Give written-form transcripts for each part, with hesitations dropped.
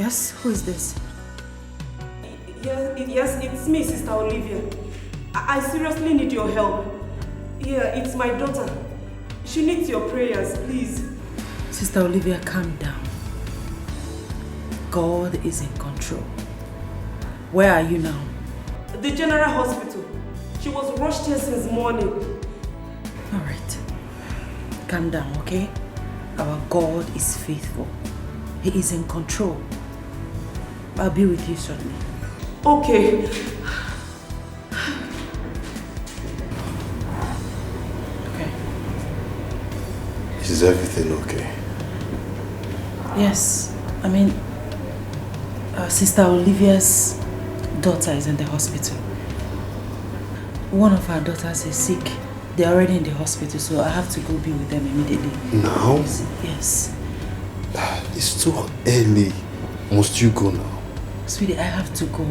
Yes? Who is this? Yes, it's me, Sister Olivia. I seriously need your help. Yeah, it's my daughter. She needs your prayers, please. Sister Olivia, calm down. God is in control. Where are you now? The General Hospital. She was rushed here since morning. Alright. Calm down, okay? Our God is faithful. He is in control. I'll be with you shortly. Okay. Okay. Is everything okay? Yes. I mean, Sister Olivia's daughter is in the hospital. One of our daughters is sick. They're already in the hospital, so I have to go be with them immediately. Now? Yes. It's too early. Must you go now? Sweetie, I have to go.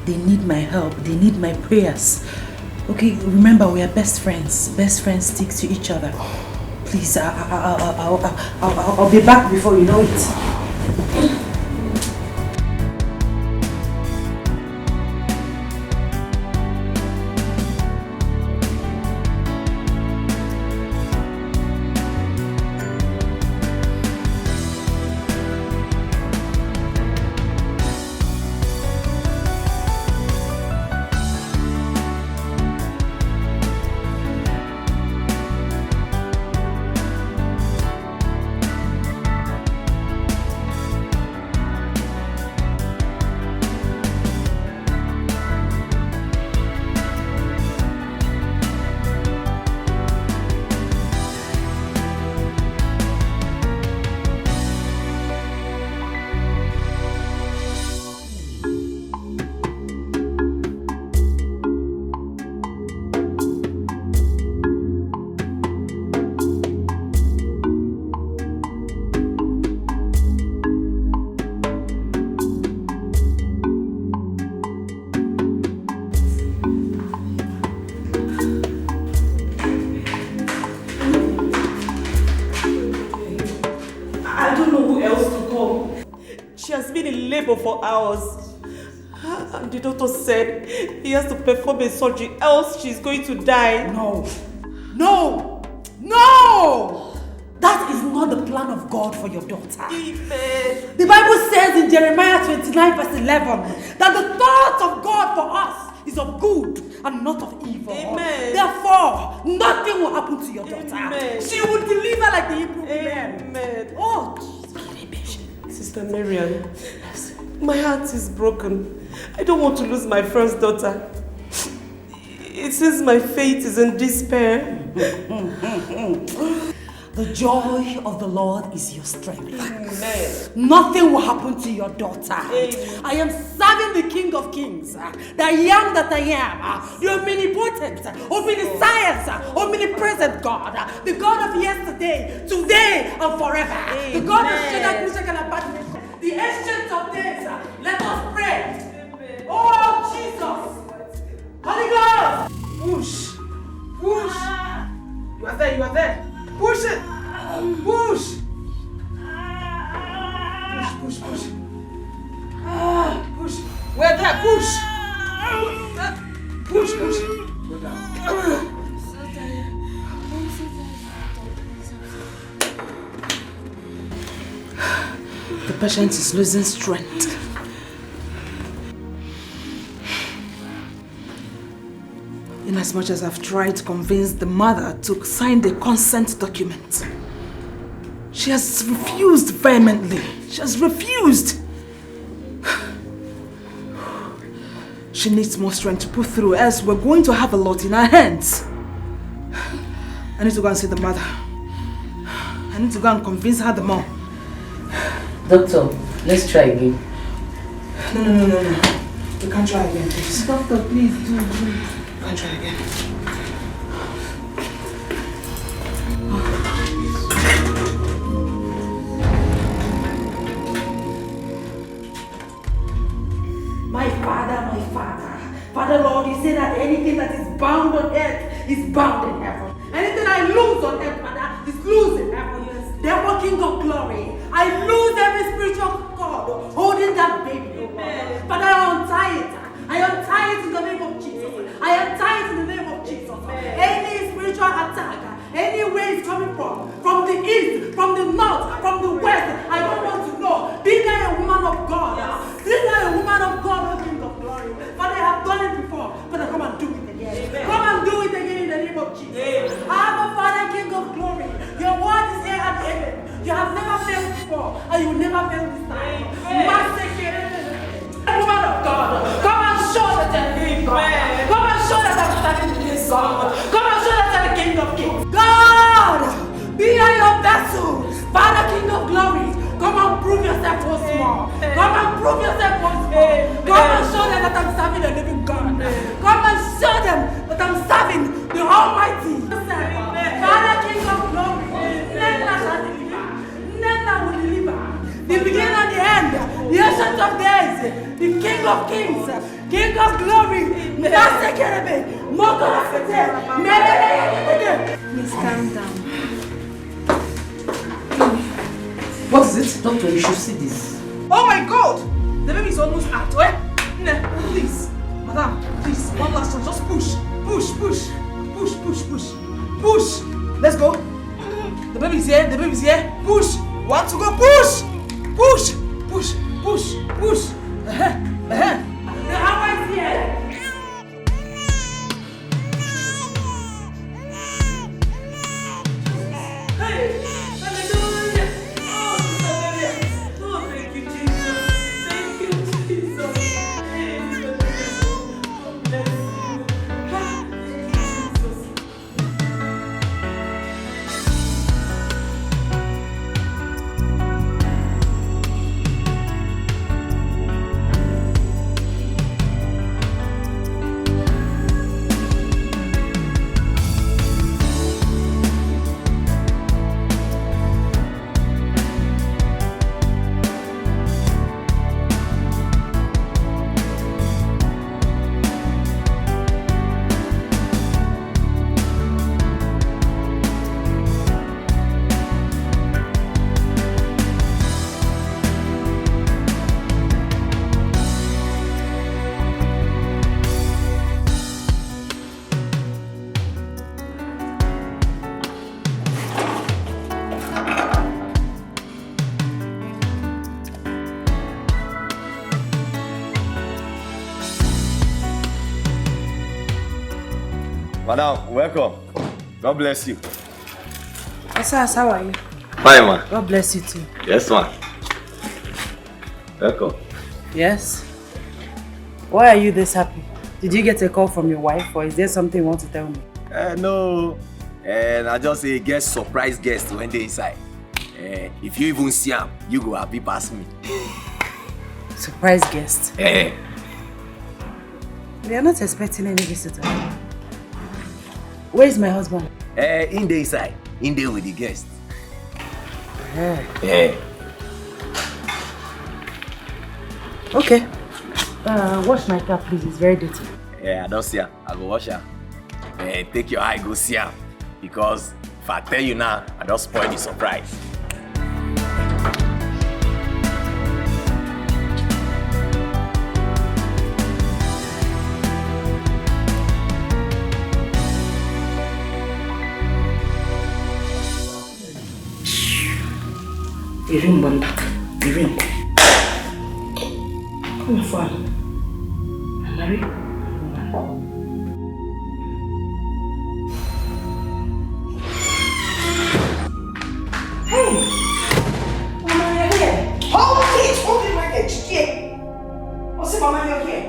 They need my help. They need my prayers. Okay, remember we are best friends. Best friends stick to each other. Please, I'll be back before you know it. For hours. And the doctor said he has to perform a surgery, else she's going to die. No! No! No! That is not the plan of God for your daughter. Amen. The Bible says in Jeremiah 29 verse 11 that the thoughts of God for us is of good and not of evil. Amen. Therefore, nothing will happen to your daughter. Amen. She will deliver like the Hebrew women. Amen. Oh, Sister Marian, my heart is broken. I don't want to lose my first daughter. It seems my fate is in despair. The joy of the Lord is your strength. Amen. Nothing will happen to your daughter. Amen. I am serving the King of Kings, the I am that I am, the omnipotent, omniscience, omnipresent God, the God of yesterday, today, and forever. Amen. The God of Shadrach, Meshach, and Abednego, the ancient of days. Let us pray. Amen. Oh, Jesus! Holy Ghost! Push! Push! You are there, you are there! Push it! Push! Push, push, push. Push. We're there, push! Push, push. Go down. The patient is losing strength. Inasmuch as I've tried to convince the mother to sign the consent document, she has refused vehemently. She has refused. She needs more strength to put through, else we're going to have a lot in our hands. I need to go and see the mother. I need to go and convince her the more. Doctor, let's try again. No. We can't try again, please. Doctor, please do. We can't try again. My Father. Father Lord, you say that anything that is bound on earth is bound in heaven. Anything I lose on earth, Father, is loose in heaven. Yes. Therefore, King of glory, I lose every spiritual cord God holding that baby. Father, I untie it. I untie it in the name of Jesus. I untie it in the name of Jesus. Any spiritual attack, anywhere it's coming from the east, from the north, from the west, I don't want to know. Be thou a woman of God. Be thou a woman of God, O King of glory. Father, I have done it before. Father, come and do it again. Come and do it again in the name of Jesus. Our Father, King of glory, your word is here at heaven. You have never failed before, and you will never fail this time. Woman of God, come and show that you're living God. Come and show that I'm standing in this God. Come and show that you're the King of Kings. God, be your vessel. Father, King of glory, come and prove yourself once more. Come and prove yourself once more. Come and show them that I'm serving the living God. Come and show them that I'm serving the Almighty. Father, King of glory, Nena shall deliver. Nena will deliver. The beginning and the end, the ancient of days, the King of Kings, King of glory, Master Kerebe, Moko of the dead. Please calm down. What is it? Doctor, you should see this. Oh my God! The baby is almost out. Please. Madam, please. One last time. Just push. Push. Let's go. The baby is here. Push. Want to go? Push. The hour is here. Madam, welcome. God bless you. Asas, how are you? Fine, man. God bless you too. Yes, man. Welcome. Yes? Why are you this happy? Did you get a call from your wife, or is there something you want to tell me? No. And I just say guest surprise guest when they inside. If you even see him, you go happy past me. Surprise guest? Eh. They are not expecting any visitor. Where is my husband? In the inside. In there with the guest. Okay. Wash my car, please. It's very dirty. I don't see her. I go wash her. Take your eye, go see her. Because if I tell you now, I don't spoil the surprise. Irin banda. Irin. Come on, Mary. Hey! Mama, you're here. Hold it right there. Yeah. What's it, Mama, you're here?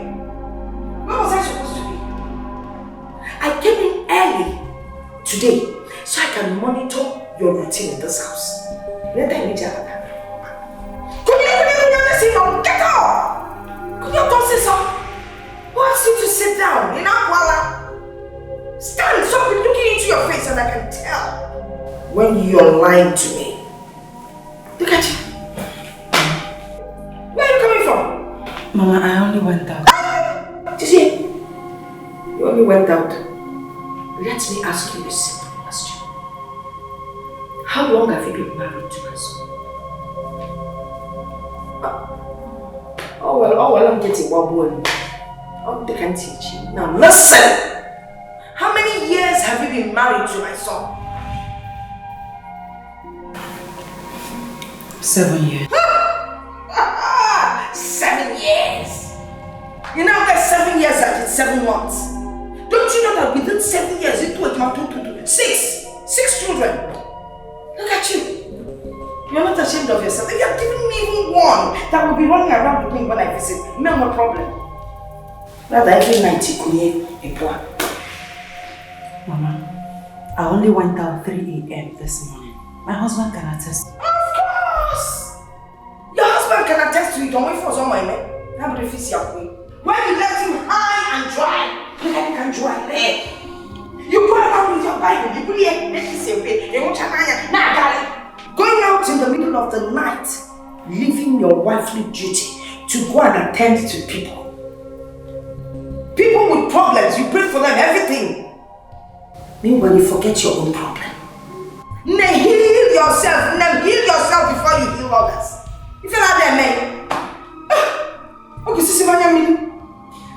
Where was I supposed to be? I came in early today so I can monitor your routine in this house. Let me tell you. Get up! Could you don't say so? Who asked you to sit down? You know, voila. Stand, stop looking into your face and I can tell when you're lying to me. Look at you. Where are you coming from? Mama, I only went out. Chizzy, you only went out. Let me ask you a simple question. How long have you been married to my son? Oh well, I'm getting one. Oh, they can teach you. Now listen! How many years have you been married to my son? 7 years. 7 years! You know that 7 years and 7 months. Don't you know that within 7 years it was my 6 children? Look at you. You're not ashamed of yourself. If you're giving me even one that will be running around with me when I visit, no more problem. Rather every night you could hear a plan. Mama, I only went out 3 a.m. this morning. My husband can attest. Of course! Your husband can attest to it. Don't wait for someone, man. When you left him high and dry, look at you can dry there. You go around with your Bible, you put it in going out in the middle of the night, leaving your wifely duty to go and attend to people. People with problems, you pray for them, everything. Meanwhile, you forget your own problem. Heal yourself before you heal others. You feel like that, man? Okay, Sissy,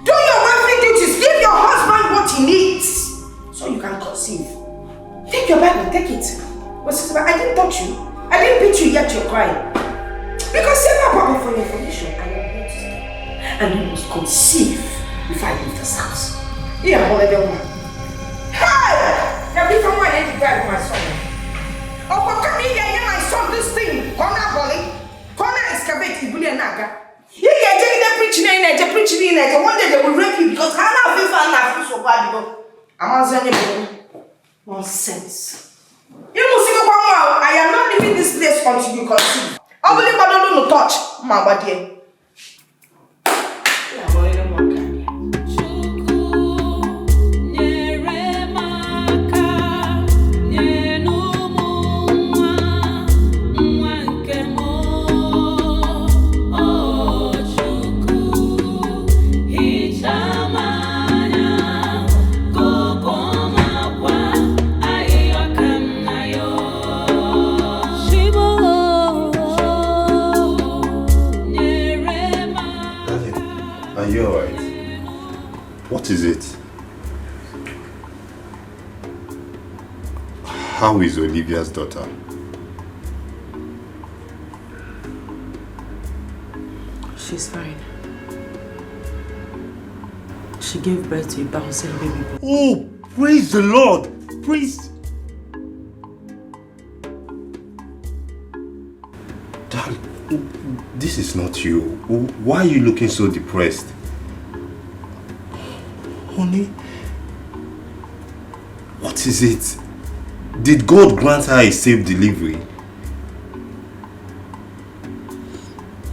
do your wifely duties. Give your husband what he needs so you can conceive. Take your Bible, take it. But Sissy, I didn't touch you. I didn't beat you yet, you're crying. Because say my Bible for your information, I am here to stay. And you must conceive before I leave this house. Yeah, I'm already one. Hey! Now be from one end to grab my son. Oh, but come here, my son, this thing. Corner volley. Corner excavate, Ibuli and Naga. Yeah, they're preaching in it, one day they will rape you because I'm not feel so bad. I'm answering nonsense. You must say, I am not leaving this place until you conceive. I believe I don't know touch, my body. What is it? How is Olivia's daughter? She's fine. She gave birth to a bouncing baby boy. Oh, praise the Lord! Praise... Darling, this is not you. Why are you looking so depressed? Honey, what is it? Did God grant her a safe delivery?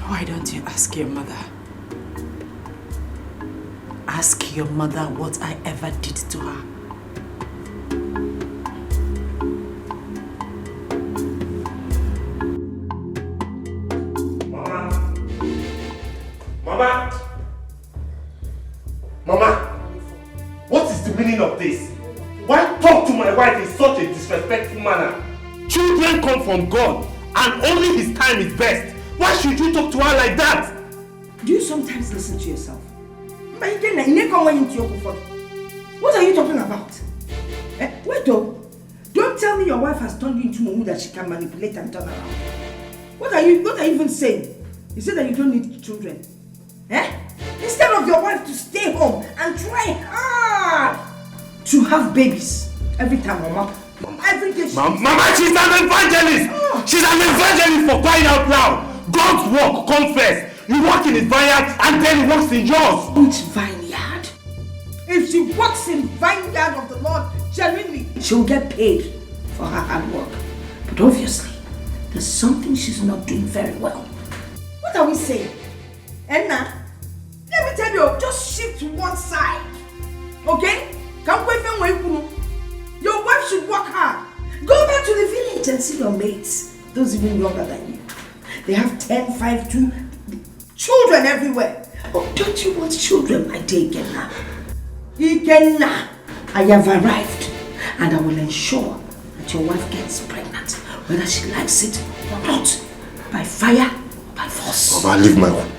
Why don't you ask your mother? Ask your mother what I ever did to her. Mama, what is the meaning of this? Why talk to my wife in such a disrespectful manner? Children come from God and only His time is best. Why should you talk to her like that? Do you sometimes listen to yourself? What are you talking about? Wait though. Don't tell me your wife has turned you into Mumu that she can manipulate and turn around. What are you even saying? You say that you don't need children. Instead of your wife to stay home and try hard to have babies every time, Mama. Every day Mama, she's an evangelist! She's an evangelist for crying out loud! God's work comes first. You work in His vineyard and then He works in yours. Which vineyard? If she works in vineyard of the Lord, genuinely, she'll get paid for her hard work. But obviously, there's something she's not doing very well. What are we saying? Enna, let me tell you, just shift to one side. Okay? Your wife should work hard. Go back to the village and see your mates. Those even younger than you. They have 10, 5, 2 children everywhere. Oh, don't you want children, my dear Ikenna? Ikenna, I have arrived and I will ensure that your wife gets pregnant, whether she likes it or not. By fire, by force. Mama, leave my wife.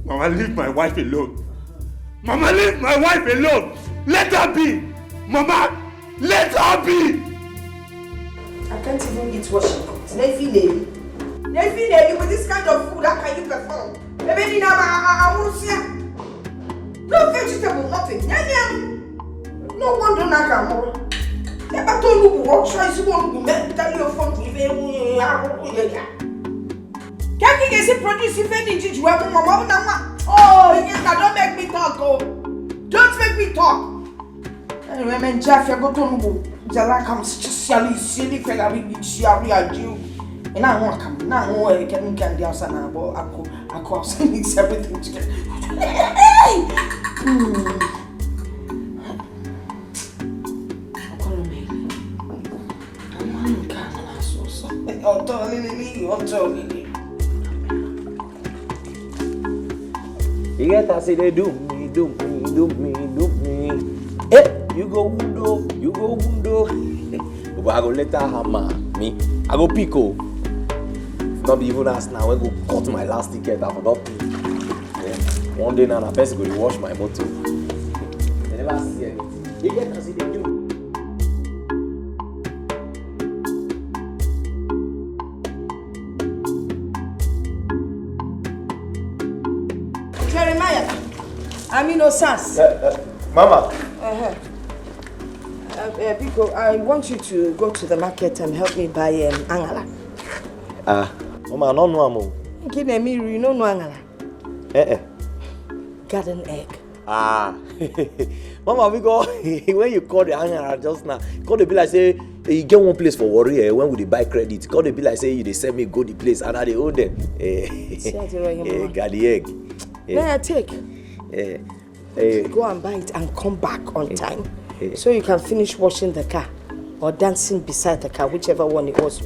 Mama, leave my wife alone. Mama, leave my wife alone. Let her be. Mama, let her be. I can't even eat what she cooks. Nefi lady, with this kind of food, how can you perform? Maybe now I won't see her. No vegetable, nothing. No wonder Nakamura. Never told you what choice you want to make. Tell your phone to can't you get produce if any did you have mama? Oh, yes, don't make me talk, oh. Don't make me talk. Anyway, man, Jeff, you're going to go. Jala comes just silly fella with Shia Jew. And I won't come now. I can the outside now, but I cost mix everything together. You get to say they do me. Hey, you go window. But I go let her hammer me. I go pico. Not be even ask now. I go cut my last ticket after that. Yeah. One day now, I best go to wash my bottle. They never see anything. You get to say they do. No sense. Mama. Biko, I want you to go to the market and help me buy angala. Mama, I don't know amo. You know angala. Garden egg. Mama, we go when you call the angala just now, call the bill like say you get one place for worry when we dey buy credit. Call the bill like say you dey send me go the place and I dey owe them. Got the egg. May I take? Go and buy it and come back on time. So you can finish washing the car or dancing beside the car, whichever one it was.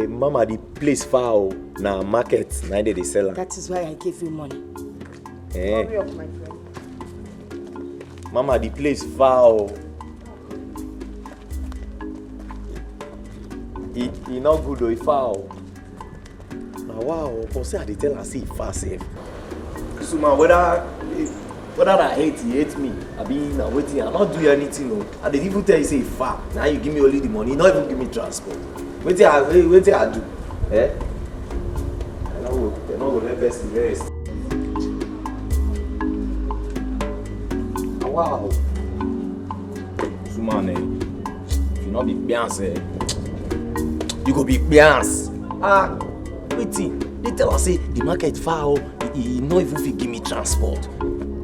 Mama, the place far na market, na they sell. That is why I gave you money. Hurry up, my friend. Mama, the place far. It not good or far. Now wow, for say I dey tell her say far safe. So man, whether I hate, he hates me. I be now waiting. I not do anything. No. I didn't even tell you say far. Now you give me only the money. You not even give me transport. Wait till I do. Eh? They're not gonna let best rest. Wow. So man, if you not be Beyonce, you go be Beyonce. Waiting. They tell us say the market far. He not even fit give me transport.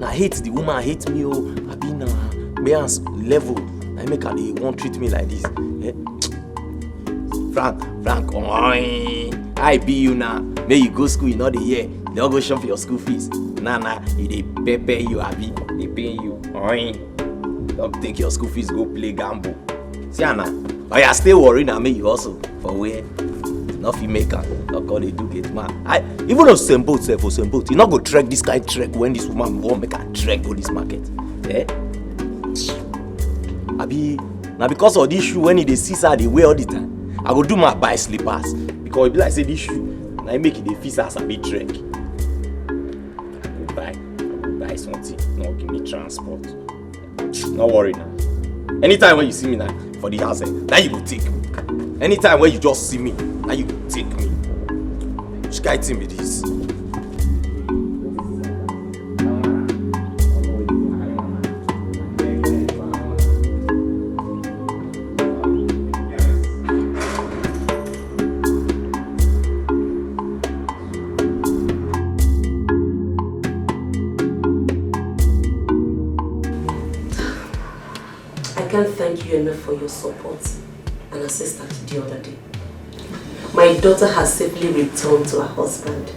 I hate the woman, hate me. I be na Beyonce level. I make her they won't treat me like this. Frank, I be you now. May you go school, you know the year. They all go shop for your school fees. Nah, they pay you, Abi. They pay you. Don't take your school fees, go play gamble. See Anna, but you stay worried now. May you also for where? Nothing maker. Not God they do get mad. Even on same boat, you not go trek this kind of trek when this woman won't make her trek go this market. Abi, now because of this shoe when they see her they wear all the time. I go do my buy slippers because it be like say this shoe. Now I make it the feast as a big trek. I go buy something. No give me transport. No worry now. Anytime when you see me now for the house, now you go take me. Anytime when you just see me, now you go take me. Which guy team it is? I can't thank you enough for your support and assistance the other day. My daughter has safely returned to her husband.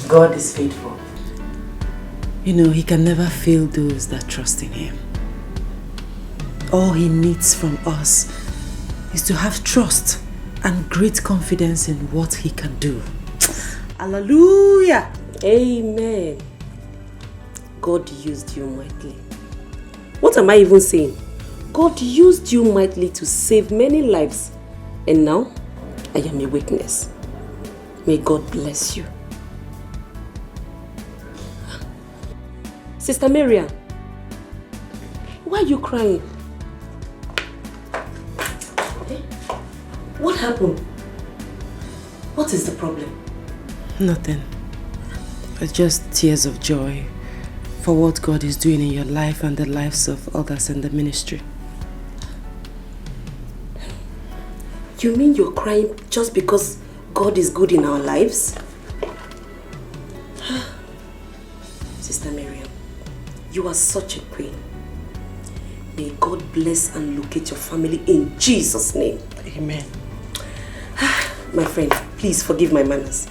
God is faithful. You know, he can never fail those that trust in him. All he needs from us is to have trust and great confidence in what he can do. Hallelujah! Amen. God used you mightily. What am I even saying? God used you mightily to save many lives. And now, I am a witness. May God bless you. Sister Miriam, why are you crying? What happened? What is the problem? Nothing. It's just tears of joy for what God is doing in your life and the lives of others in the ministry. You mean you're crying just because God is good in our lives? Sister Miriam, you are such a queen. May God bless and locate your family in Jesus' name. Amen. My friend, please forgive my manners.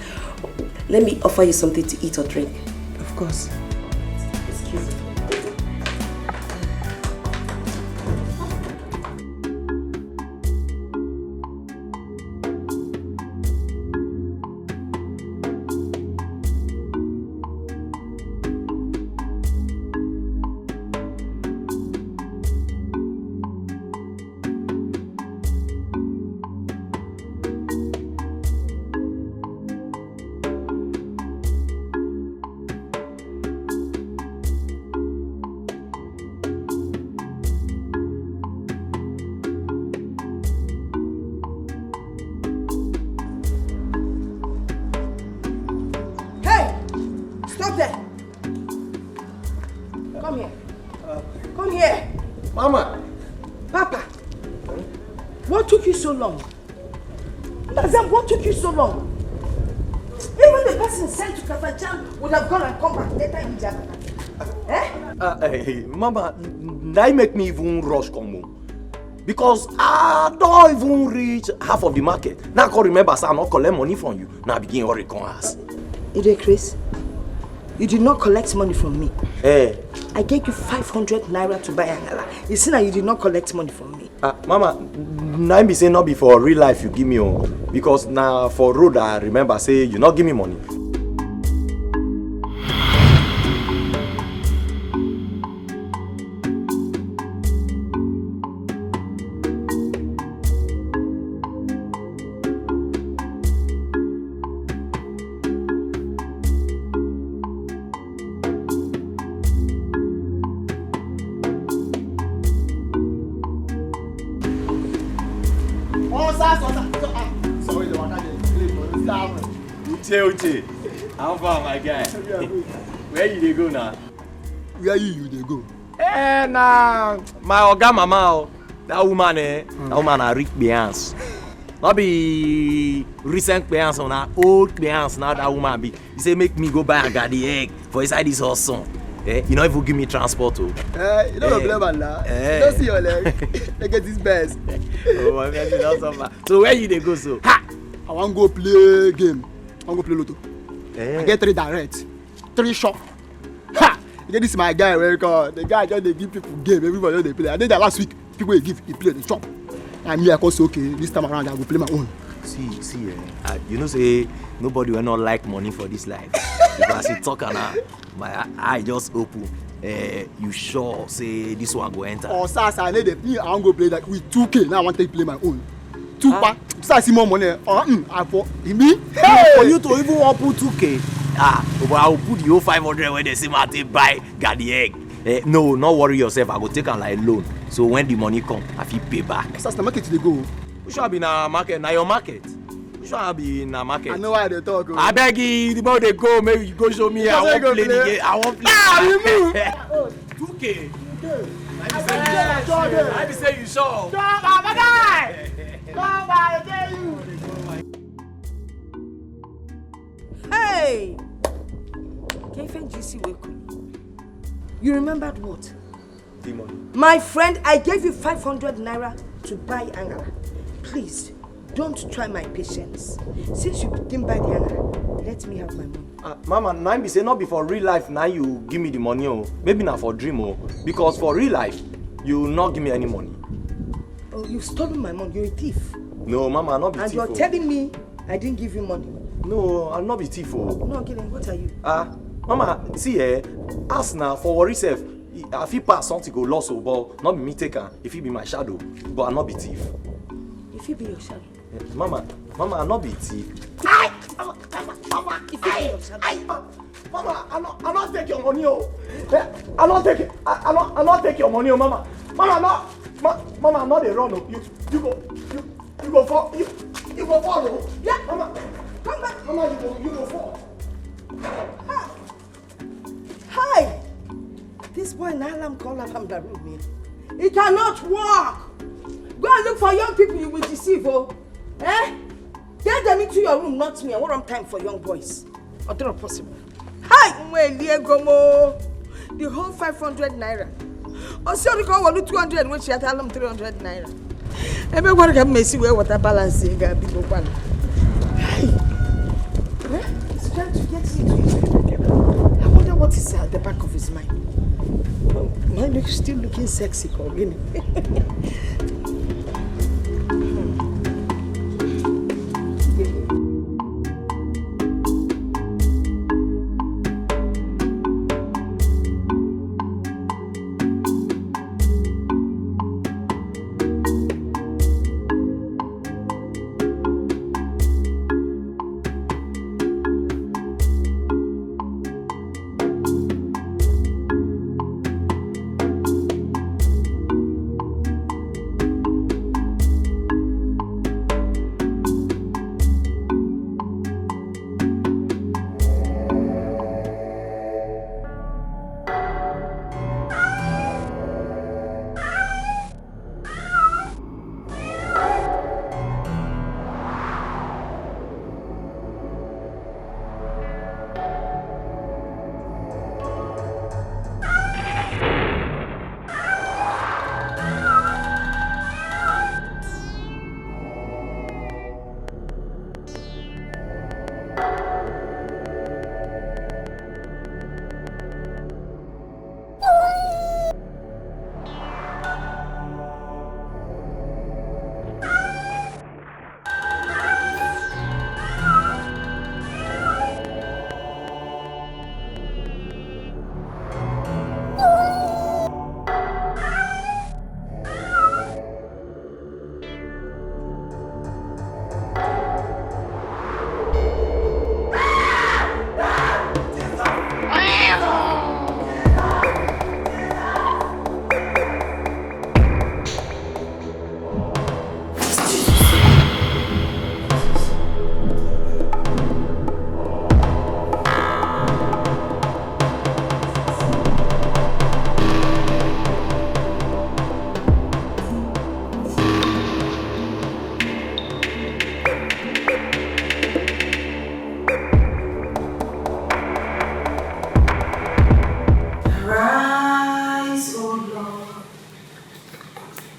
Let me offer you something to eat or drink. Of course. Excuse me. So long? What took you so long? Even the person sent to Kafachan would have gone and come back later in Japan. Hey, Mama, that make me even rush come home. Because I don't even reach half of the market. Now I can remember say I not collect money from you. Now I begin to come ask. Chris, you did not collect money from me. Hey. I gave you 500 naira to buy angala. You see now you did not collect money from me. Mama, now be say not be for real life you give me because now for road I remember say you not give me money. Uche, how far my guy? Where you go now? Where you they go? Nah, my oga mama, that woman that woman a rich Beyonce. Not be recent Beyonce, na old Beyonce now that woman be. He say make me go buy and get the egg for inside this whole son. You know if you give me transport you don't blame man now. You don't see your leg. They get this best. Oh my God, that's so bad. So where you they go so? Ha! I want to go play game. I want to play lotto. I get 3 direct, 3 shot. Ha! You get this my guy where the guy just they give people game. Everybody just they play. I did that last week. People they give, he play the chop. And me I say okay. This time around I will play my own. See, you know say nobody will not like money for this life. Because you talk and my eye just open. You sure say this one go enter? Oh, sir, I need me. I want to go play that with 2K. Now I want to play my own. 2 pack. So I see more money. I for me. Hey! For you to even want put 2K. But I will put the whole 500 when they say I take buy got the egg. No, not worry yourself. I go take am like loan. So when the money come, I feel pay back. So the market they go. You should be in a market. Now your market. You should be in a market. I know why they talk. I beg you, the more they go, maybe you go show me. I won't play the game. I won't play. You move. 2K. I be say you sure. Hey! You remembered what? Demon. My friend, I gave you 500 naira to buy angala. Please, don't try my patience. Since you didn't buy the angala, let me have my money. Mama, now be say not be for real life. Now you give me the money, maybe not for dream, because for real life, you will not give me any money. Oh, you've stolen my money. You're a thief. No, Mama, I'm not be and thief. And you're telling me I didn't give you money. No, I'm not be thief. No, Gideon, what are you? Mama, see, ask now for worry self. If he pass something go lost, but not be me taker. If he be my shadow, but I'm not be thief. If he be your shadow. Mama, I'm not be thief. If he be your shadow. Mama, I not take your money, oh. I not take your money, oh, Mama. Mama, I'm not a run, oh. You go fall. You go fall, oh. Yeah, Mama. Come back, Mama. You go fall. Hi. This boy Nalam call up from the room here. It cannot work. Go and look for young people you will deceive, oh. Eh? Get them into your room, not me. I want time for young boys. Or not possible. Hi, the whole 500 naira. Or so you call 200 which you tell them 300 naira. Everyone can see where water balance is. Hi. He's trying to get into his head. I wonder what is at the back of his mind. Mine is still looking sexy, Colin.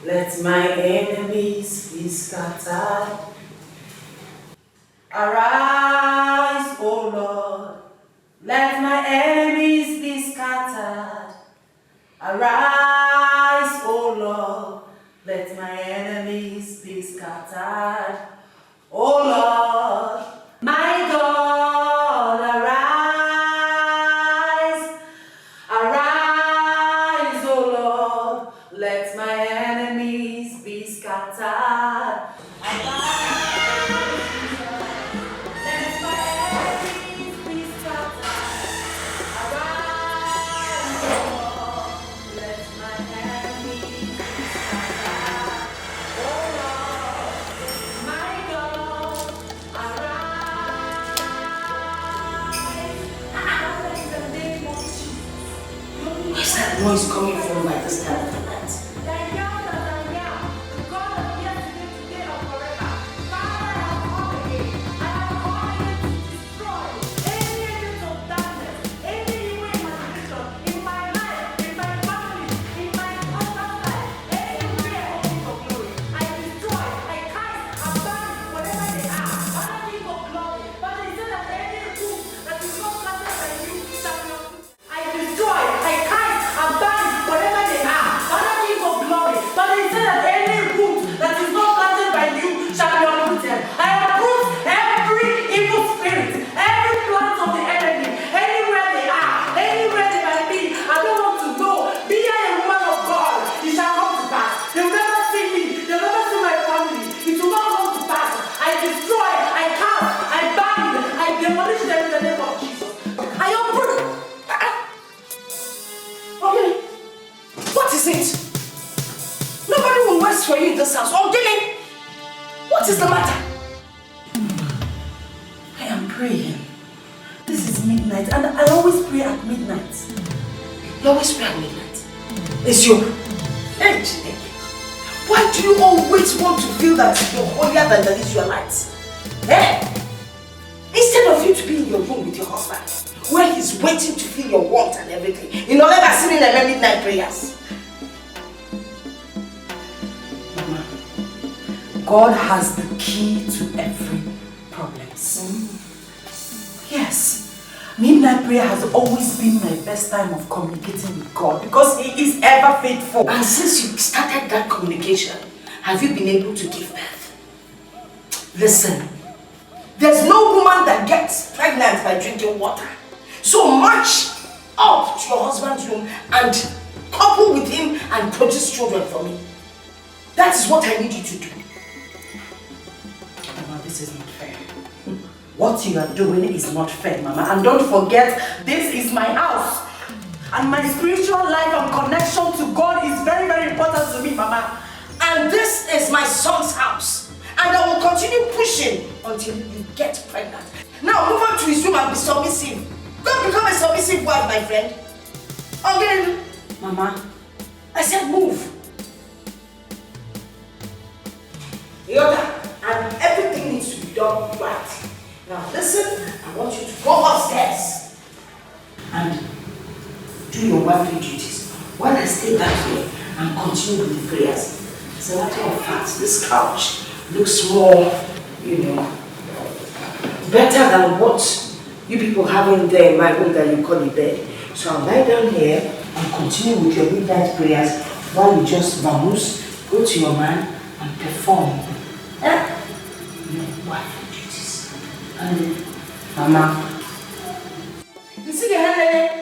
Let my enemies be scattered. Arise, O Lord. Let my enemies be scattered. Arise, O Lord. Let my enemies be scattered. O Lord, my God, arise. Arise, O Lord. Let my enemies be scattered. Arise, worse for you in this house. Oh, Dilly! What is the matter? I am praying. This is midnight and I always pray at midnight. You always pray at midnight? It's your... Hey, Chineke. Why do you always want to feel that you're holier than the Israelites? Eh? Instead of you to be in your room with your husband, where he's waiting to feel your warmth and everything, you know, never sitting in the midnight prayers. Mama, God has the key to every problem. Yes. Midnight prayer has always been my best time of communicating with God because He is ever faithful. And since you started that communication, have you been able to give birth? Listen, there's no woman that gets pregnant by drinking water. So march up to your husband's room and couple with him and produce children for me. That is what I need you to do. Mama, this is not fair. What you are doing is not fair, Mama. And don't forget, this is my house. And my spiritual life and connection to God is very, very important to me, Mama. And this is my son's house. And I will continue pushing until you get pregnant. Now move on to his room and be submissive. Go become a submissive wife, my friend. Okay. Mama. I said move. Yoda, and everything needs to be done right. Now listen, I want you to go upstairs and do your wifely duties while I stay back here and continue with the prayers. As a matter of fact, this couch looks more, you know, better than what you people have in there in my room that you call a bed. So I'll lie down here and continue with your midnight prayers while you just vamoose, go to your man and perform. Your wifely duties. And Mama, you see the hand?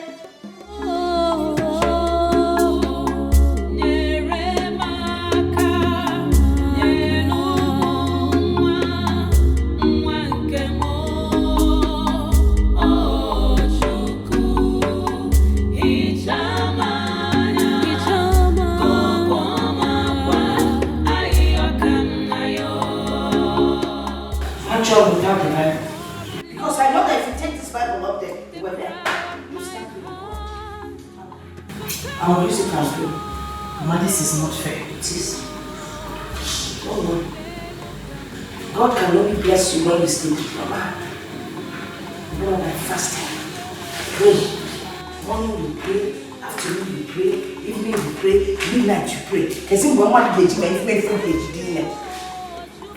Without the Bible. Because I know that if you take this Bible up there, you will there. You step with it. I will use it as well. Mama, this is not fair. It is. Oh no. God can only bless you when you sleep, Mama. You know that fasting. Pray. Morning you pray, afternoon you pray, evening you pray, midnight you pray. Because in one month,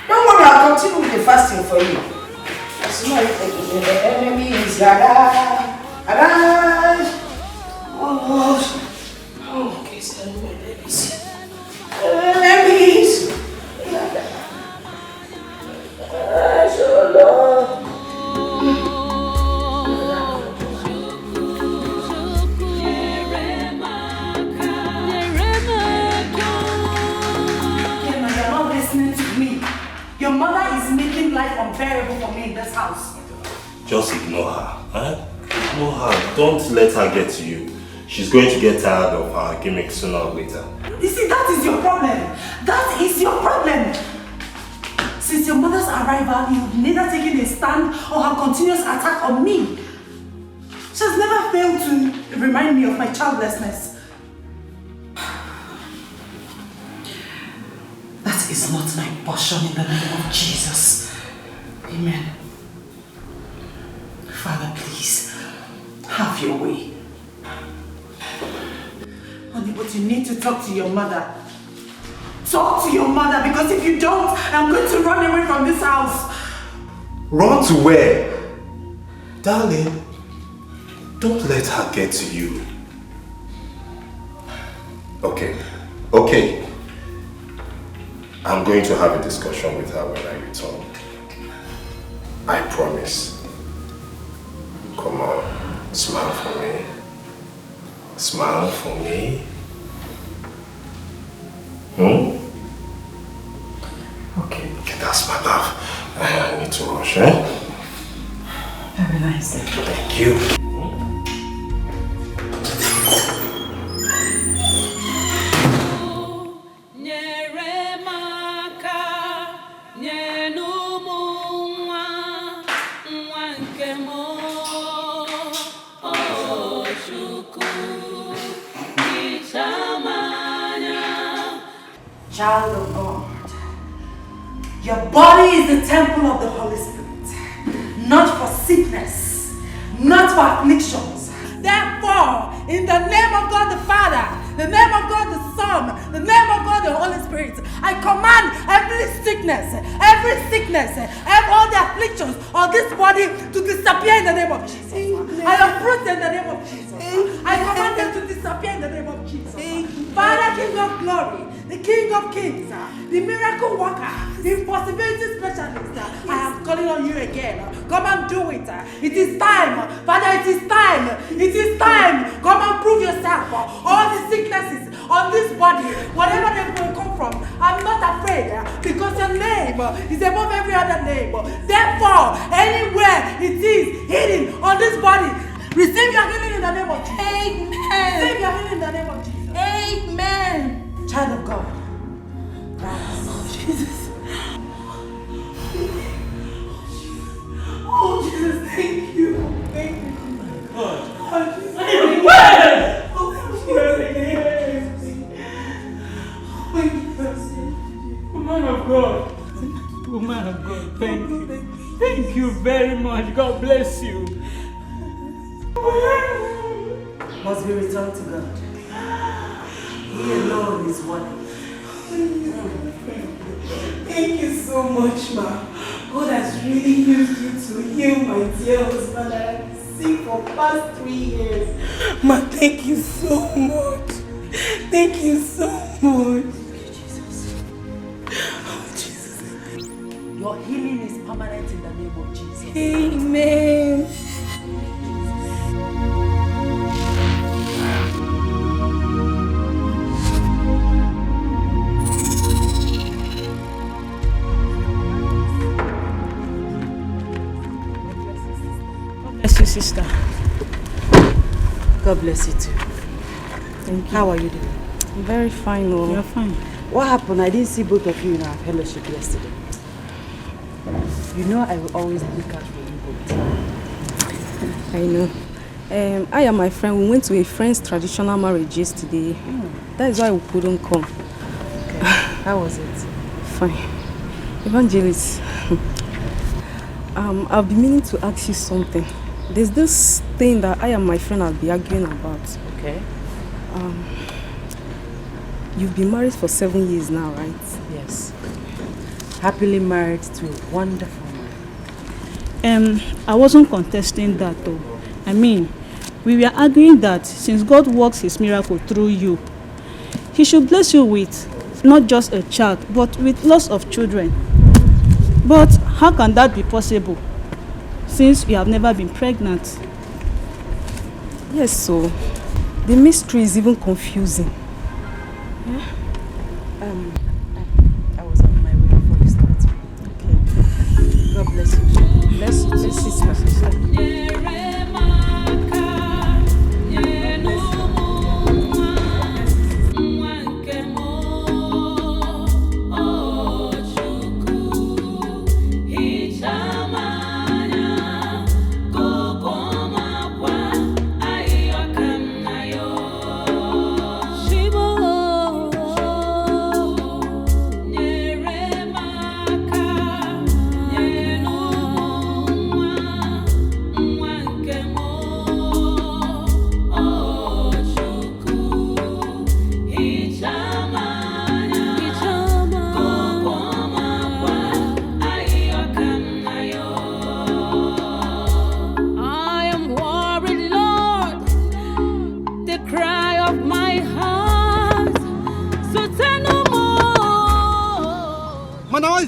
don't worry, I'll continue with the fasting for you. As you know, the enemy is arise. Oh, okay, so enemies. Enemies. Oh, Lord. Your mother is making life unbearable for me in this house. Just ignore her. Eh? Ignore her. Don't let her get to you. She's going to get tired of her gimmick sooner or later. You see, that is your problem. That is your problem. Since your mother's arrival, you've neither taken a stand or her continuous attack on me. She has never failed to remind me of my childlessness. That is not my portion in the name of Jesus. Amen. Father, please, have your way. Honey, but you need to talk to your mother. Talk to your mother, because if you don't, I'm going to run away from this house. Run to where? Darling, don't let her get to you. Okay. I'm going to have a discussion with her when I return. I promise. Come on, smile for me. Smile for me. Okay, that's my love. I need to rush, eh? Have a nice day. Thank you. Child of God, your body is the temple of the Holy Spirit, not for sickness, not for afflictions. Therefore, in the name of God the Father, the name of God the Son, the name of God the Holy Spirit, I command every sickness, all the afflictions of this body to disappear in the name of Jesus. Amen. I uproot in the name of Jesus. Amen. I command them to disappear in the name of Jesus. Amen. Father, King of glory, the King of kings, the miracle worker, the impossibility specialist, I am calling on you again. Come and do it. It is time. Father, it is time. It is time. Come and prove yourself. All the sicknesses on this body, whatever they will come from, I'm not afraid because your name is above every other name. Therefore, anywhere it is hidden on this body, receive your healing in the name of Jesus. Amen. Receive your healing in the name of Jesus. Amen. Child of God. Oh, Jesus. Oh, Jesus, thank you. Thank you. God. Oh, Jesus. Thank you. Woman of God. Woman of God, thank you. Thank you very much. God bless you. Must be returned to God. He alone is worthy. Thank you so much, ma. God has really used you to heal my dear husband that I've been sick for past 3 years. Ma, thank you so much. Thank you so much. Your healing is permanent in the name of Jesus. Amen. God bless you, sister. God bless you too. Thank you. How are you doing? I'm very fine. Oh. You're fine. What happened? I didn't see both of you in our fellowship yesterday. You know I will always look out for you both. I know. I and my friend, we went to a friend's traditional marriage yesterday. That is why we couldn't come. Okay. How was it? Fine. Evangelist, I've been meaning to ask you something. There's this thing that I and my friend have been arguing about. Okay. You've been married for 7 years now, right? Yes. Happily married to a wonderful I wasn't contesting that though. I mean, we were arguing that since God works his miracle through you, he should bless you with not just a child, but with lots of children. But how can that be possible since you have never been pregnant? Yes, so the mystery is even confusing. Yeah? I was on my way before you started. Okay. God bless you. Bless you, sister.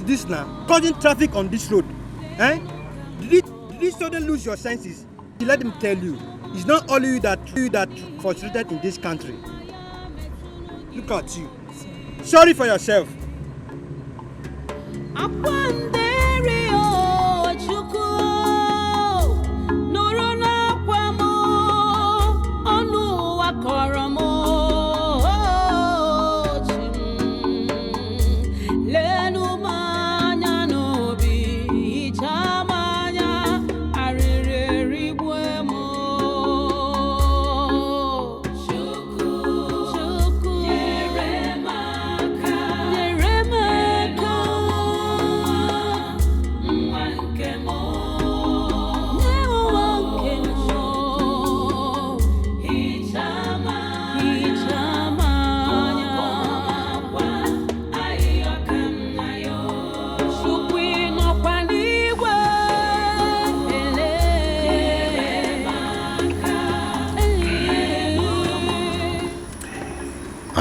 This now, causing traffic on this road. Eh? Did you suddenly lose your senses? Let them tell you, it's not only you that frustrated in this country. Look at you. Sorry for yourself. Yeah.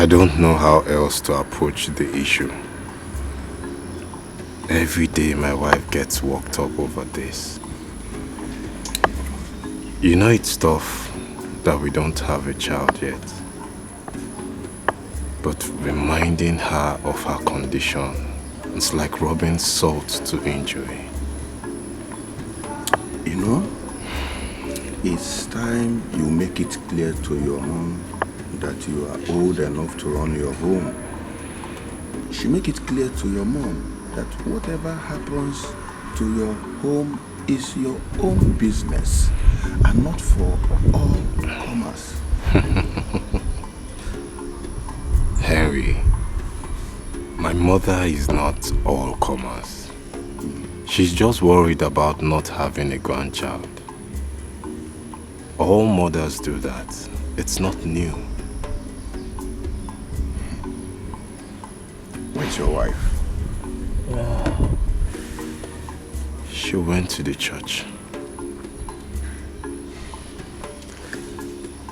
I don't know how else to approach the issue. Every day my wife gets worked up over this. You know it's tough that we don't have a child yet. But reminding her of her condition, it's like rubbing salt to injury. You know, it's time you make it clear to your mom that you are old enough to run your home. You should make it clear to your mom that whatever happens to your home is your own business and not for all comers. Henry, my mother is not all comers. She's just worried about not having a grandchild. All mothers do that. It's not new. Where's your wife? She went to the church.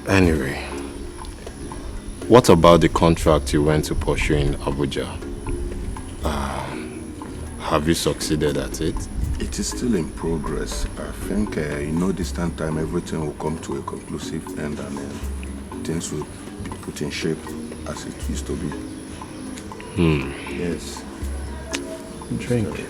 Anyway, what about the contract you went to pursue in Abuja? Have you succeeded at it? It is still in progress. I think in no distant time everything will come to a conclusive end and things will be put in shape as it used to be. Yes. Drink.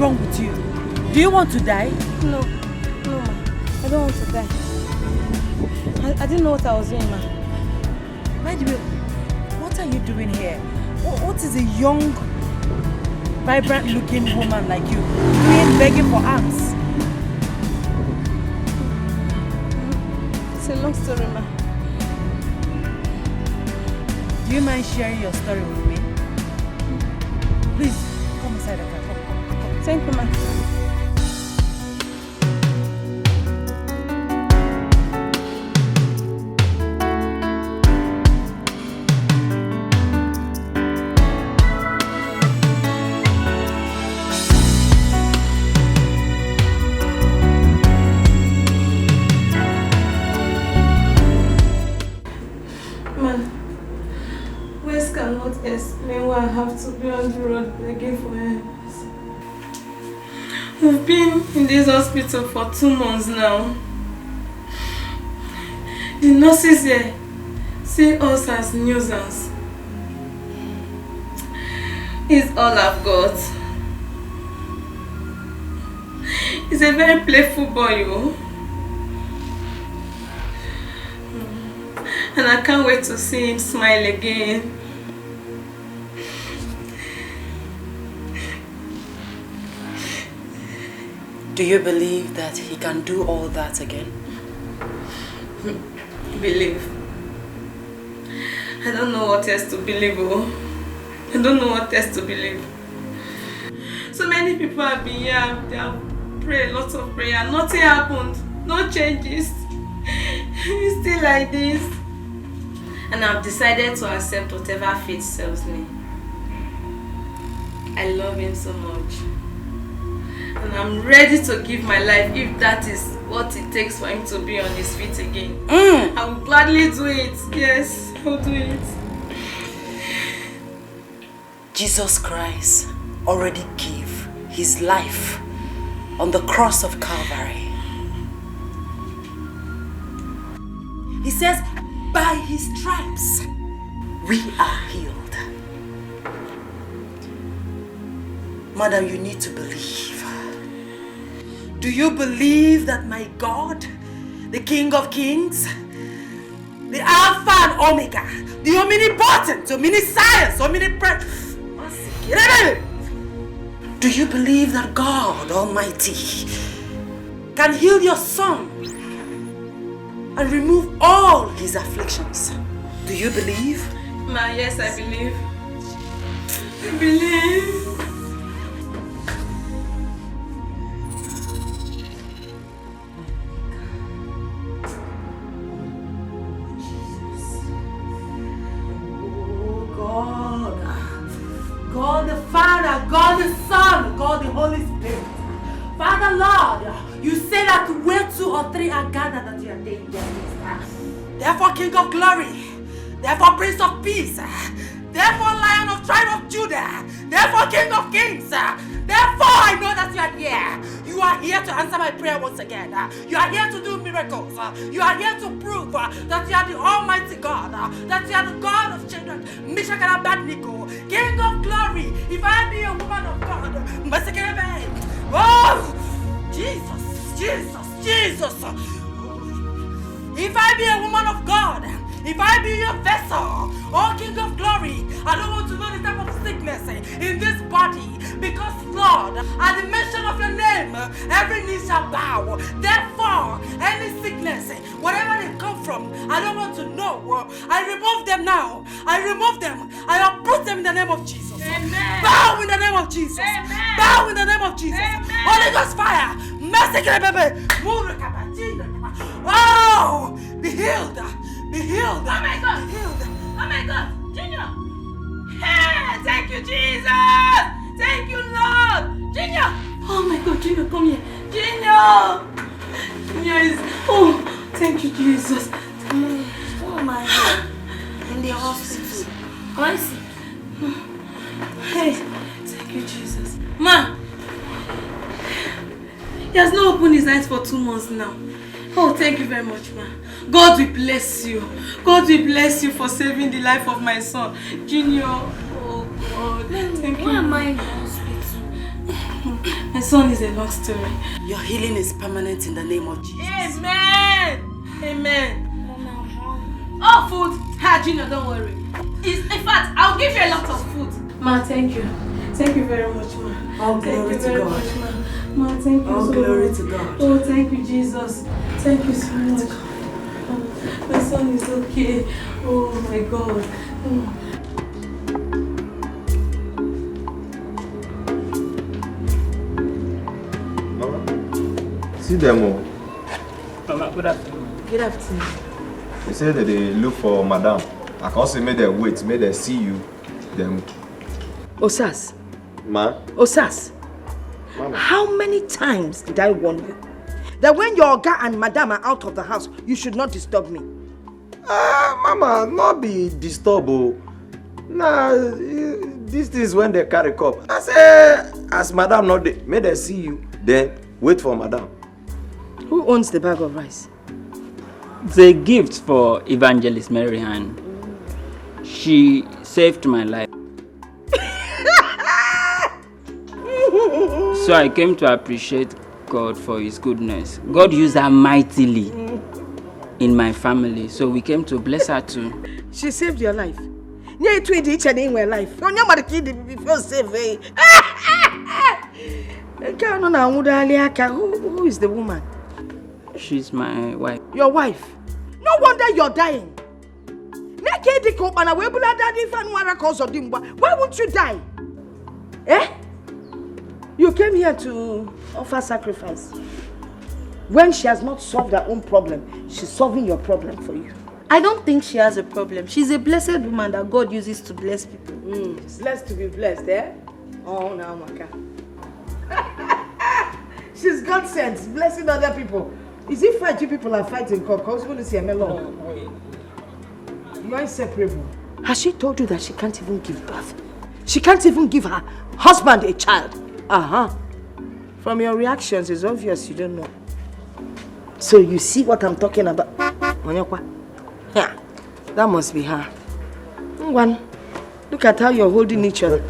wrong with you? Do you want to die? No, ma. I don't want to die. I didn't know what I was doing, ma. By the way, what are you doing here? What is a young, vibrant-looking woman like you doing begging for alms? It's a long story, ma. Do you mind sharing your story with me? Please, come inside the car. Come. Thank you, ma. explain why I have to be on the road begging for help. We've been in this hospital for 2 months now. The nurses here see us as nuisance. It's all I've got. He's a very playful boy, oh. And I can't wait to see him smile again. Do you believe that he can do all that again? Believe. I don't know what else to believe, oh. I don't know what else to believe. So many people have been here, they have prayed lots of prayer. Nothing happened. No changes. It's still like this. And I've decided to accept whatever fate serves me. I love him so much. And I'm ready to give my life if that is what it takes for him to be on his feet again. I will gladly do it. Yes, I'll do it. Jesus Christ already gave his life on the cross of Calvary. He says, by his stripes, we are healed. Madam, you need to believe. Do you believe that my God, the King of Kings, the Alpha and Omega, the omnipotent, omniscience, omnipresent, do you believe that God Almighty can heal your son and remove all his afflictions? Do you believe? Ma, yes, I believe. I believe. God the Father, God the Son, God the Holy Spirit. Father Lord, you say that where 2 or 3 are gathered that you are there in their midst. Therefore, King of Glory, therefore Prince of Peace, therefore Lion of Tribe of Judah, therefore King of Kings, therefore I know that you are here. You are here to answer my prayer once again. You are here to do miracles. You are here to prove that you are the Almighty God, that you are the God of children, Meshach and Abednego, King of Glory. If I be a woman of God, oh, Jesus, Jesus, Jesus. If I be a woman of God, if I be your vessel, oh King of Glory, I don't want to know the type of sickness in this body, because Lord, at the mention of your name, every knee shall bow. Therefore, any sickness, wherever they come from, I don't want to know. I remove them now. I remove them. I uproot them in the name of Jesus. Amen. Bow in the name of Jesus. Amen. Bow in the name of Jesus. Amen. Holy Ghost fire. Mercy, baby. Oh, be healed. Be healed. Oh my God. Be healed. Oh my God. Junior. Hey, thank you, Jesus. Thank you, Lord. Junior. Oh my God, Junior, come here. Junior. Junior is... Oh, thank you, Jesus. Oh my God. In the hospital. I see. Hey, thank you, Jesus. Ma. He has not opened his eyes for 2 months now. Oh, thank you very much, ma. God will bless you. God will bless you for saving the life of my son. Junior. Oh, God. Thank you. Why am I in the hospital? My son is a long story. Your healing is permanent in the name of Jesus. Amen. Amen. Oh, food. Ha, Junior, don't worry. In fact, I'll give you a lot of food. Ma, thank you. Thank you very much, ma. All glory to God. Much, ma. Ma, thank you All so glory much. to God. Oh, thank you, Jesus. Thank you so much. Oh, my son is okay. Oh, my God. Oh. See them all. Mama, good afternoon. Good afternoon. They say that they look for madam. I can also make them wait, make them see you. Then. Osas. Ma? Osas. Mama. How many times did I warn you that when your Oga and madam are out of the house, you should not disturb me? Mama, not be disturbed. Nah, these things when they carry cup. I say, as madam not there, may they see you, then wait for madam. Who owns the bag of rice? It's a gift for Evangelist Mary Ann. She saved my life. So I came to appreciate God for his goodness. God used her mightily in my family, so we came to bless her too. She saved your life. Near to each and in my life. No, nobody kid before save. Who is the woman? She's my wife. Your wife? No wonder you're dying. Why won't you die? Eh? You came here to offer sacrifice. When she has not solved her own problem, she's solving your problem for you. I don't think she has a problem. She's a blessed woman that God uses to bless people. Blessed to be blessed, eh? Oh, now, Maka. She's God sent, blessing other people. Is it fight you people are fighting? Because you want to see a melon. You are inseparable. Has she told you that she can't even give birth? She can't even give her husband a child? From your reactions, it's obvious you don't know. So you see what I'm talking about? Yeah, that must be her. One, look at how you're holding each other.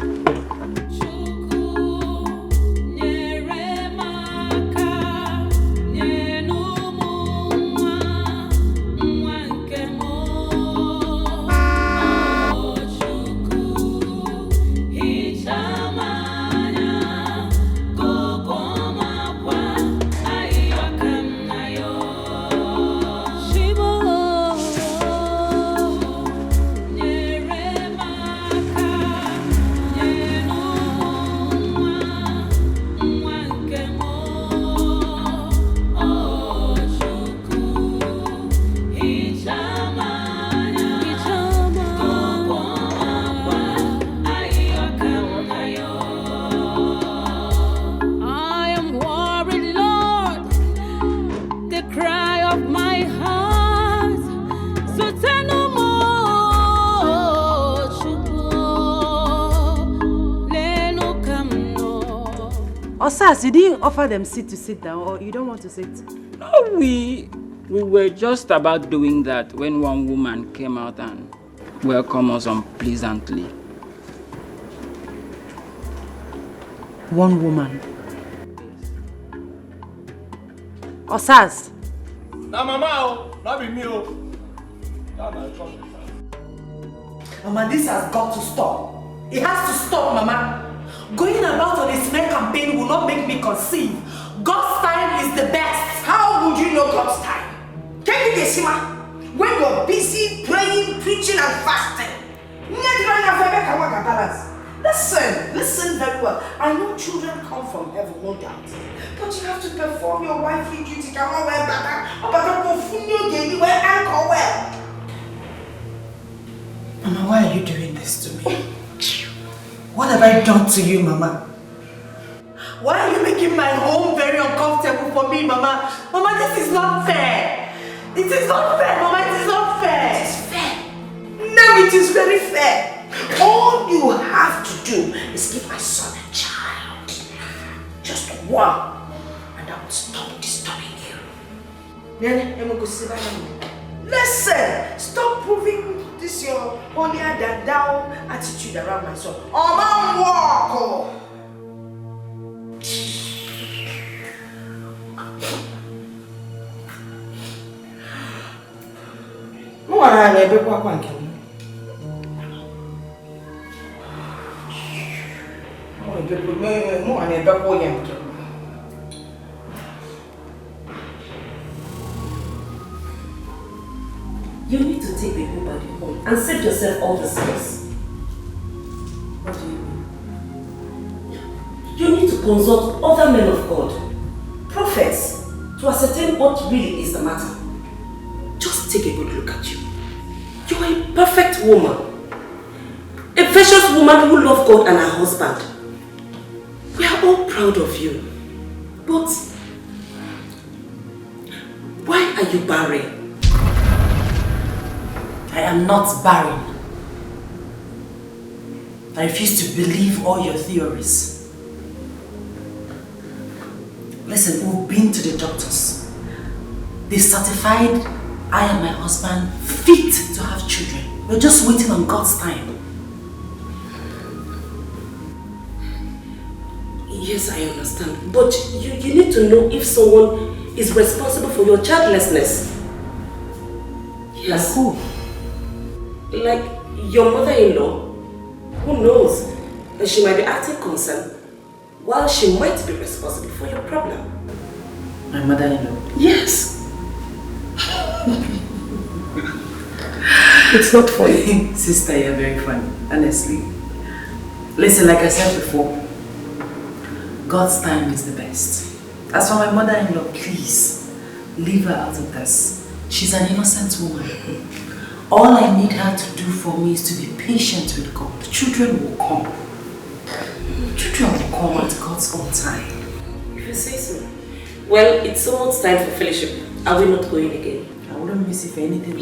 Osas, you didn't offer them seat to sit down, or you don't want to sit? No, we were just about doing that when one woman came out and welcomed us unpleasantly. One woman? Osas? Now, Mama, not be me. Mama, this has got to stop. It has to stop, Mama. Going about on a smear campaign will not make me conceive. God's time is the best. How would you know God's time? Can you guess, Sima? When you're busy praying, preaching, and fasting. Listen very well. I know children come from heaven, no doubt. But you have to perform your wifely duty. Mama, why are you doing this to me? What have I done to you, Mama? Why are you making my home very uncomfortable for me, Mama? Mama, this is not fair. It is not fair, Mama. It is not fair. It is fair. No, it is very fair. All you have to do is give my son a child. Just one. And I will stop disturbing you. Listen, stop proving this your holier than thou attitude around my son. Oh, man, walk! You need to take the whole body home and save yourself all the stress. What do you mean? You need to consult other men of God, prophets, to ascertain what really is the matter. Just take a good look at you. You are a perfect woman. A precious woman who loves God and her husband. We are all proud of you. But why are you barren? I am not barren. I refuse to believe all your theories. Listen, we've been to the doctors. They certified I and my husband fit to have children. We're just waiting on God's time. Yes, I understand. But you need to know if someone is responsible for your childlessness. Yes. Like who? Like your mother-in-law. Who knows? And she might be acting concerned while she might be responsible for your problem. My mother-in-law? Yes. It's not funny. Sister, you're very funny, honestly. Listen, like I said before, God's time is the best. As for my mother-in-law, please, leave her out of this. She's an innocent woman. All I need her to do for me is to be patient with God. Children will come. Children will come at God's own time. If you say so. Well, it's almost time for fellowship. Are we not going again? I wouldn't miss it for anything.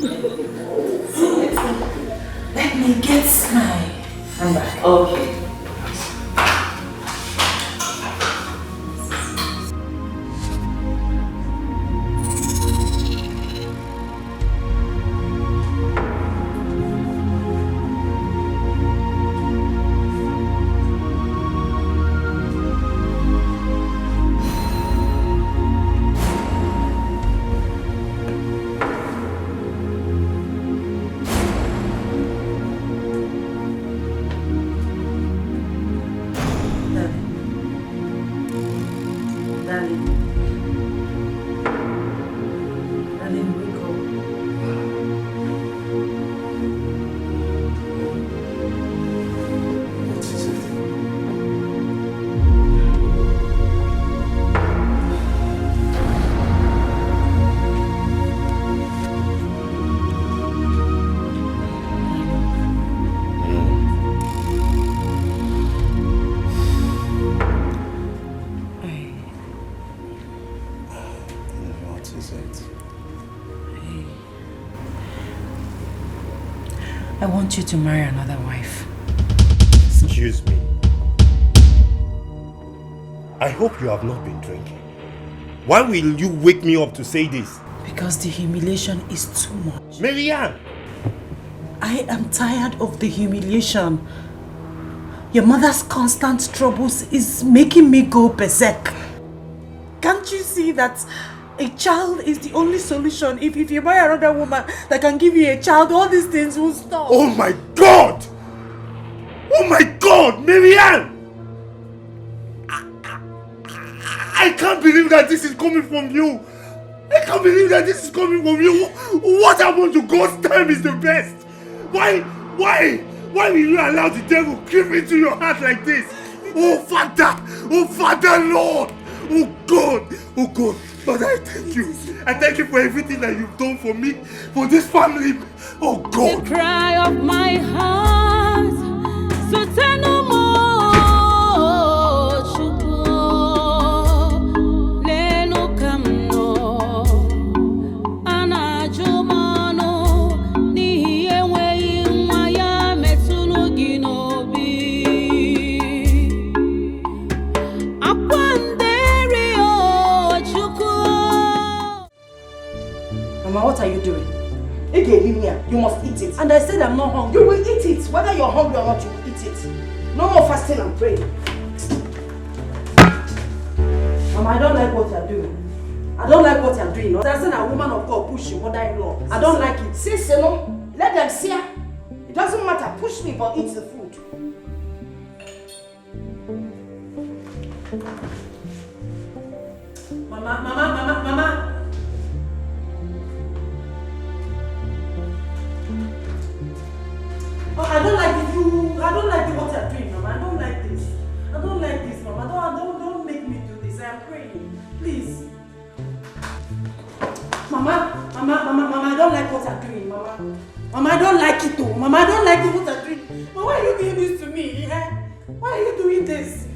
Let me get my handbag. Okay. I want you to marry another wife. Excuse me. I hope you have not been drinking. Why will you wake me up to say this? Because the humiliation is too much. Marianne! I am tired of the humiliation. Your mother's constant troubles is making me go berserk. Can't you see that a child is the only solution? If you marry another woman that can give you a child, all these things will stop. Oh my God! Oh my God, Marianne! I can't believe that this is coming from you. I can't believe that this is coming from you. What happened to God's time is the best? Why will you allow the devil creep into your heart like this? Oh Father, Lord, oh God, Father, I thank you. I thank you for everything that you've done for me, for this family. Oh God. The cry of my heart, so tell no more. Mama, what are you doing? You must eat it. And I said I'm not hungry. You will eat it. Whether you're hungry or not, you will eat it. No more fasting and praying. Mama, I don't like what you're doing. I don't like what you're doing. I said a woman of God push your mother-in-law. I don't like it. Sis, you know, let them see her. It doesn't matter. Push me, but eat the food. Mama. Oh, I don't like what you're doing, Mama. I don't like this, Mama. Don't make me do this. I am praying. Please. Mama, I don't like what you're doing, Mama. Mama, I don't like it though. Mama, I don't like what you're doing. But why are you doing this to me? Yeah? Why are you doing this?